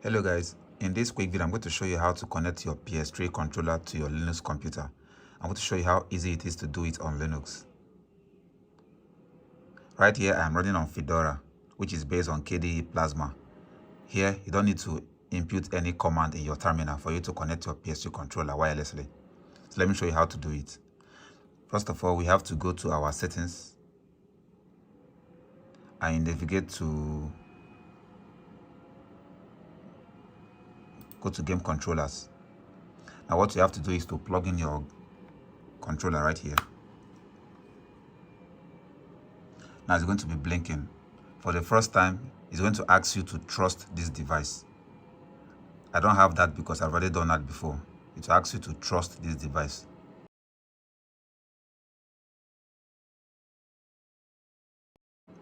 Hello guys, in this quick video I'm going to show you how to connect your PS3 controller to your Linux computer. I'm going to show you how easy it is to do it on Linux. Right here I'm running on Fedora, which is based on KDE Plasma. Here you don't need to input any command in your terminal for you to connect your PS3 controller wirelessly. So let me show you how to do it. First of all, we have to go to our settings and navigate to game controllers. Now what you have to do is to plug in your controller right here. Now it's going to be blinking. For the first time, it's going to ask you to trust this device. I don't have that because I've already done that before. It will ask you to trust this device.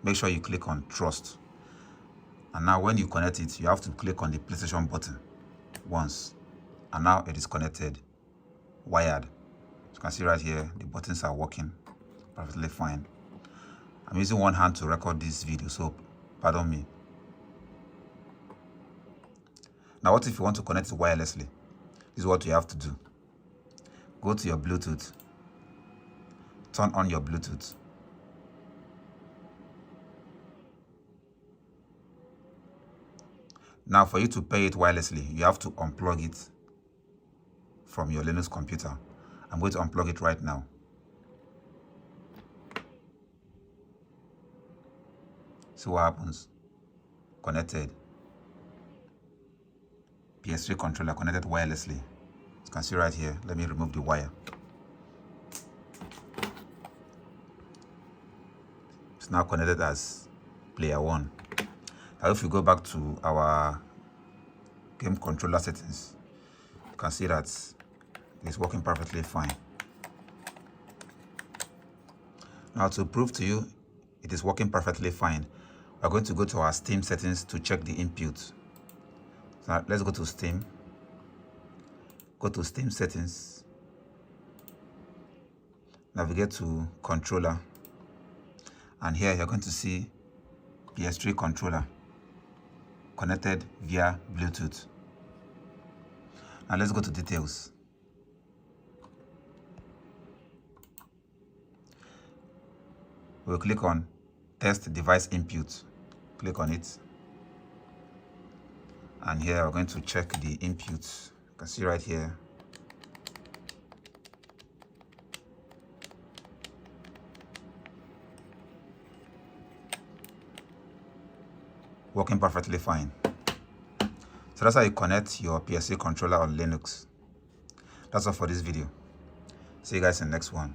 Make sure you click on trust. And now when you connect it, you have to click on the PlayStation button once. And now it is connected, wired. As you can see right here, the buttons are working perfectly fine. I'm using one hand to record this video, so pardon me. Now what if you want to connect it wirelessly? This is what you have to do. Go to your Bluetooth. Turn on your Bluetooth. Now for you to pair it wirelessly, you have to unplug it from your Linux computer. I'm going to unplug it right now. See what happens. Connected. PS3 controller connected wirelessly. As you can see right here, let me remove the wire. It's now connected as player 1. Now if you go back to our game controller settings, you can see that it's working perfectly fine. Now to prove to you it is working perfectly fine, we're going to go to our Steam settings to check the input. So let's go to Steam. Go to Steam settings. Navigate to controller. And here you're going to see PS3 controller connected via Bluetooth. Now let's go to details. We'll click on test device input. Click on it. And here we're going to check the inputs. You can see right here. Working perfectly fine. So that's how you connect your PS3 controller on Linux. That's all for this video. See you guys in the next one.